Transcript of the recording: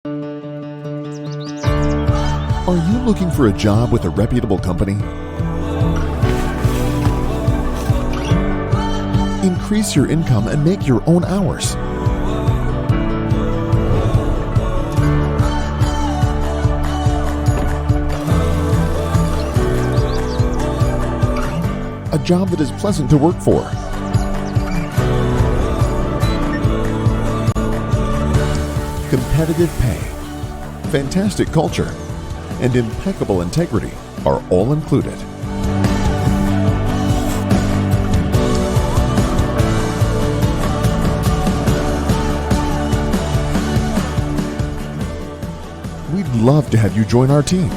Are you looking for a job with a reputable company? Increase your income and make your own hours. A job that is pleasant to work for. Competitive pay, fantastic culture, and impeccable integrity are all included. We'd love to have you join our team.